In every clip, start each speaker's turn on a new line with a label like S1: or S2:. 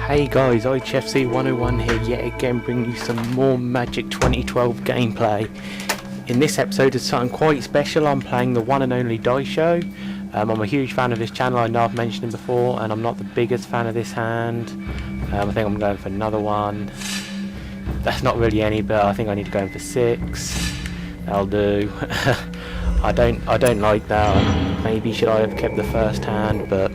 S1: Hey guys, IHFC101 here yet again, bringing you some more Magic 2012 gameplay. In this episode it's something quite special. I'm playing the one and only IzDaisho. I'm a huge fan of this channel, I know I've mentioned him before, and I'm not the biggest fan of this hand. I think I'm going for another one. That's not really any, but I think I need to go in for 6. That'll do. I don't like that. Maybe should I have kept the first hand, but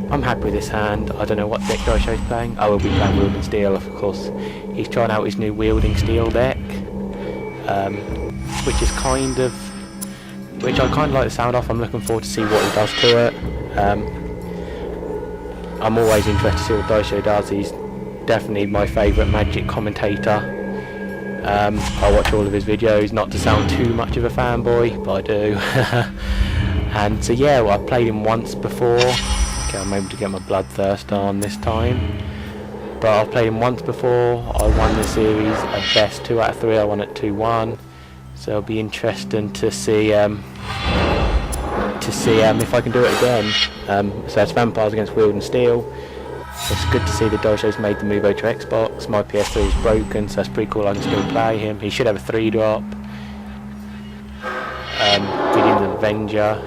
S1: I'm happy with this hand. I don't know what deck IzDaisho's playing. I will be playing Wielding Steel, of course. He's trying out his new Wielding Steel deck, which I kind of like the sound of. I'm looking forward to see what he does to it. I'm always interested to see what IzDaisho does. He's definitely my favourite Magic commentator. I watch all of his videos, not to sound too much of a fanboy, but I do. And so yeah, well, I've played him once before. Okay, I'm able to get my bloodthirst on this time. But I've played him once before. I won the series at best 2 out of 3. I won at 2-1. So it'll be interesting to see if I can do it again. So that's Vampires against Wielding Steel. It's good to see that IzDaisho's made the move over to Xbox. My PS3 is broken, so that's pretty cool. I can still play him. He should have a 3-drop. Getting the Avenger.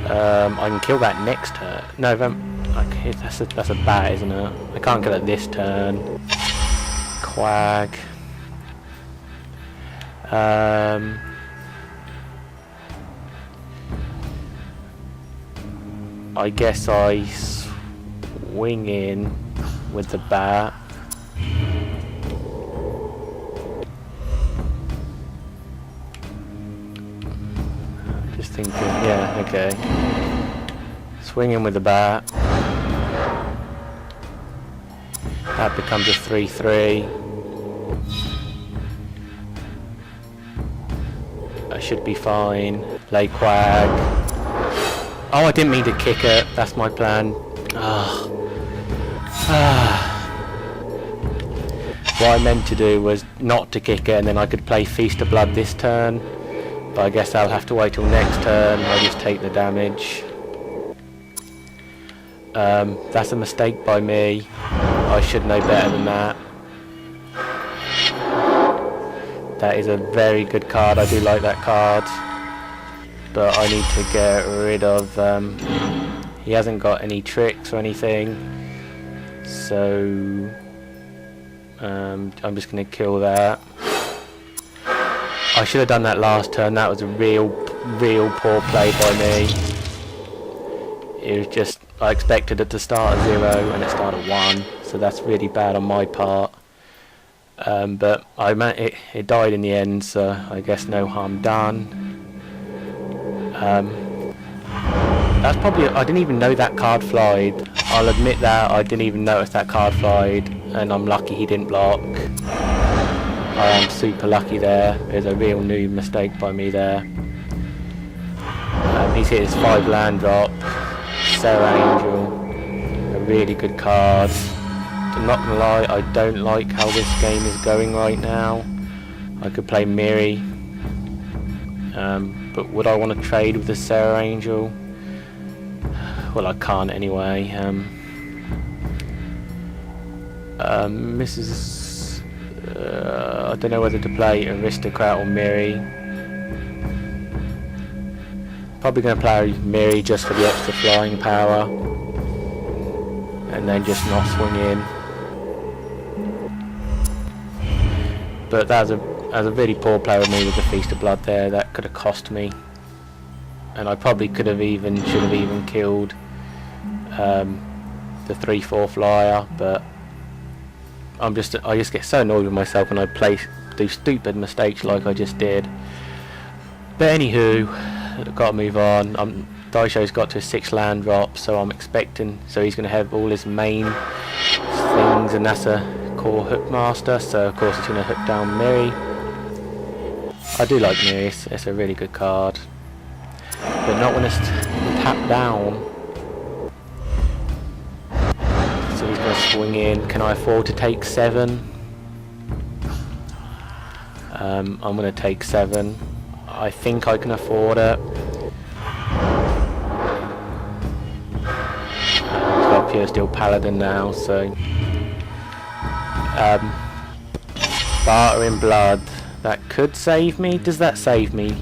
S1: I can kill that next turn. No, okay, that's a bat, isn't it? I can't kill it this turn. Quag. I guess I swing in with the bat. Just thinking, yeah, okay. Swing in with the bat. That becomes a 3-3. I should be fine. Play Quag. Oh, I didn't mean to kick it. That's my plan. What I meant to do was not to kick it, and then I could play Feast of Blood this turn. But I guess I'll have to wait till next turn. I'll just take the damage. That's a mistake by me. I should know better than that. That is a very good card. I do like that card. But I need to get rid of... he hasn't got any tricks or anything. So... I'm just going to kill that. I should have done that last turn. That was a real poor play by me. It was just, I expected it to start at 0 and it started at 1, so that's really bad on my part. But it died in the end, so I guess no harm done. That's probably, I didn't even know that card flied. I'll admit that, I didn't even notice that card flied, and I'm lucky he didn't block. I am super lucky there. There's a real noob mistake by me there. He's hit his 5 land drop. Serra Angel, a really good card. I'm not gonna lie, I don't like how this game is going right now. I could play Miri, but would I want to trade with the Serra Angel? Well, I can't anyway. I don't know whether to play Aristocrat or Miri. Probably going to play Miri just for the extra flying power, and then just not swing in. But that was a really poor play with me with the Feast of Blood there. That could have cost me, and I probably should have even killed the 3-4 flyer. But I just get so annoyed with myself when I do stupid mistakes like I just did. But anywho, I've got to move on. IzDaisho's got to a 6 land drop, so I'm expecting. So he's going to have all his main things, and that's a core Hookmaster. So of course he's going to hook down Miri. I do like Miri. It's a really good card, but not when it's tapped down. So he's going to swing in. Can I afford to take 7? I'm going to take 7. I think I can afford it. Pure Steel Paladin now, so Bartering Blood, that could save me. Does that save me?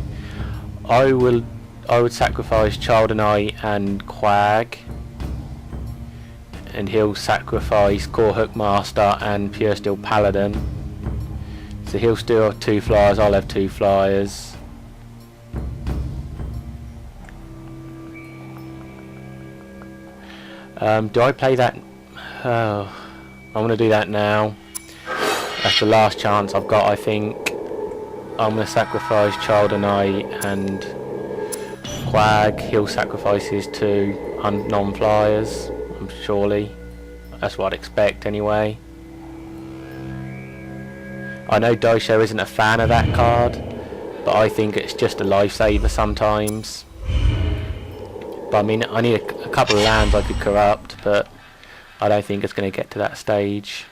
S1: I would sacrifice Child and I and Quag, and he'll sacrifice Core Hookmaster and Pure Steel Paladin. So he'll still have 2 flyers, I'll have 2 flyers. Do I play that? Oh, I'm going to do that now. That's the last chance I've got, I think. I'm going to sacrifice Child and I and Quag. He'll sacrifice his 2 non-flyers, surely. That's what I'd expect anyway. I know IzDaisho isn't a fan of that card, but I think it's just a lifesaver sometimes. But I mean, I need a couple of lands I could corrupt, but I don't think it's going to get to that stage.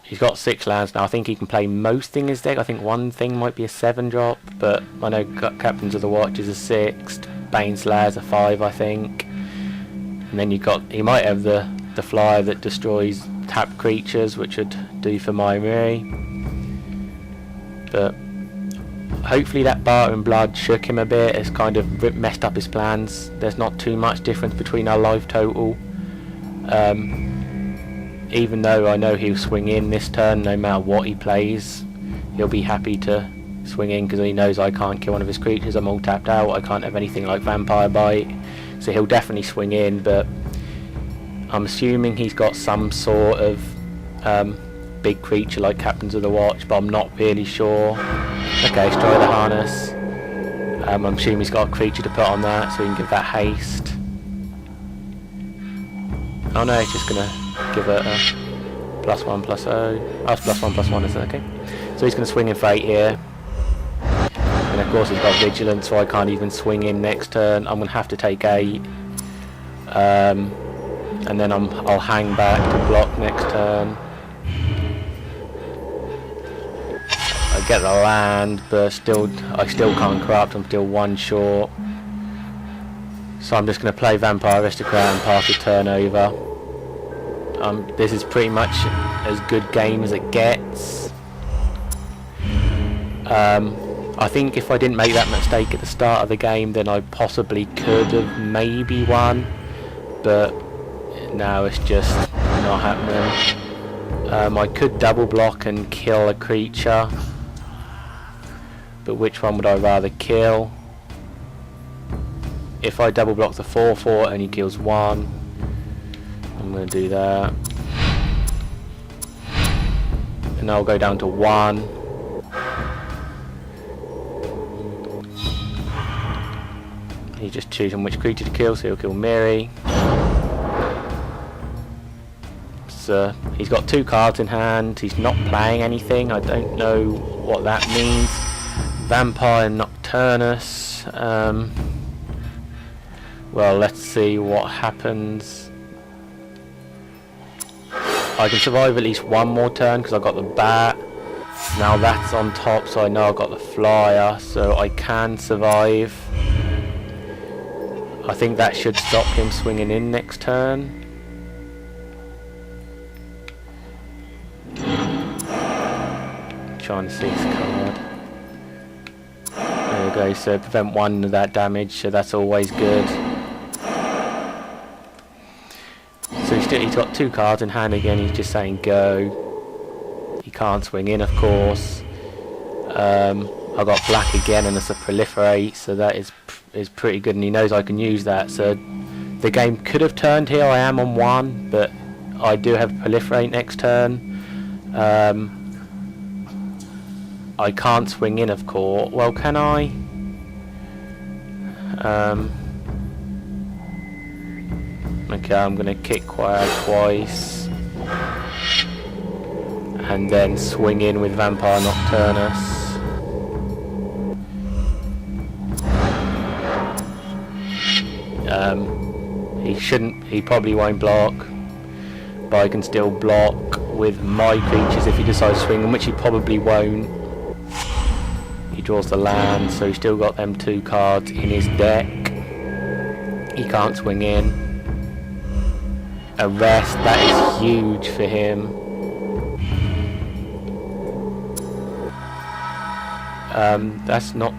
S1: He's got 6 lands now. I think he can play most things in his deck. I think one thing might be a 7-drop, but I know Captains of the Watch is a 6, Baneslayer's a 5, I think. And then he might have the flyer that destroys tapped creatures, which would do for my Miri. But hopefully that Bartering Blood shook him a bit. It's kind of messed up his plans. There's not too much difference between our life total. Even though I know he'll swing in this turn, no matter what he plays, he'll be happy to swing in because he knows I can't kill one of his creatures. I'm all tapped out. I can't have anything like Vampire Bite, so he'll definitely swing in. But I'm assuming he's got some sort of big creature like Captains of the Watch, but I'm not really sure. Okay, let's try the Harness. I'm assuming he's got a creature to put on that, so we can give that haste. Oh no, he's just gonna give it a +1/+0. Oh, it's +1/+1, isn't it? Okay. So he's gonna swing in for 8 here. And of course he's got Vigilance, so I can't even swing in next turn. I'm gonna have to take 8. And then I'll hang back to block next turn. I get the land, but I still can't corrupt. I'm still 1 short. So I'm just going to play Vampire Aristocrat and pass the turn over. This is pretty much as good game as it gets. I think if I didn't make that mistake at the start of the game, then I possibly could have maybe won. But now it's just not happening. I could double block and kill a creature, but which one would I rather kill? If I double block the 4/4 and he kills 1, I'm going to do that. And I'll go down to 1. He's just choosing which creature to kill, so he'll kill Miri. So he's got 2 cards in hand. He's not playing anything. I don't know what that means. Vampire Nocturnus. Well, let's see what happens. I can survive at least 1 more turn because I got the bat. Now that's on top, so I know I've got the flyer, so I can survive. I think that should stop him swinging in next turn. Trying to see his card. There we go, so prevent 1 of that damage, so that's always good. So he's got 2 cards in hand again, he's just saying go. He can't swing in, of course. I've got black again and it's a proliferate, so that is pretty good, and he knows I can use that. So the game could have turned here. I am on 1, but I do have proliferate next turn. I can't swing in, of course. Well, can I? Okay, I'm going to kick Quag twice. And then swing in with Vampire Nocturnus. He probably won't block. But I can still block with my creatures if he decides to swing, which he probably won't. He draws the land, so he's still got them 2 cards in his deck. He can't swing in. A rest, that is huge for him. That's not...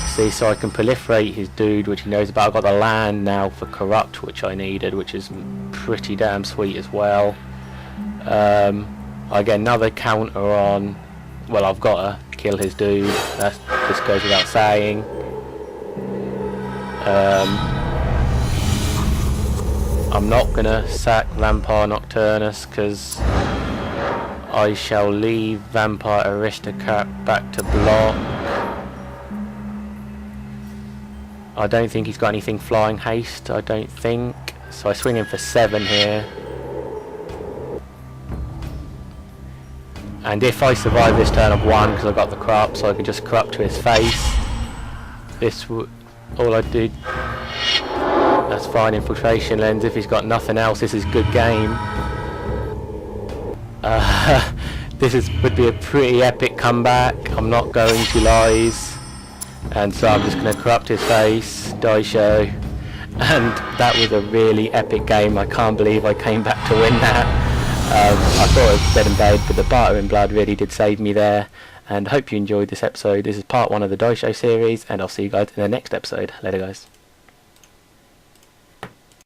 S1: See, so I can proliferate his dude, which he knows about. I've got the land now for corrupt, which I needed, which is pretty damn sweet as well. I get another counter on... Well, I've got to kill his dude. That just goes without saying. I'm not going to sack Vampire Nocturnus because I shall leave Vampire Aristocrat back to block. I don't think he's got anything flying haste, I don't think. So I swing him for 7 here. And if I survive this turn of 1, because I've got the corrupt, so I can just corrupt to his face. This would... all I do... That's fine, infiltration lens. If he's got nothing else, this is good game. Would be a pretty epic comeback. I'm not going to lies. And so I'm just going to corrupt his face, Daisho, and that was a really epic game. I can't believe I came back to win that. I thought it was dead and buried, but the Barter in Blood really did save me there, and hope you enjoyed this episode. This is part 1 of the Daisho series, and I'll see you guys in the next episode. Later guys.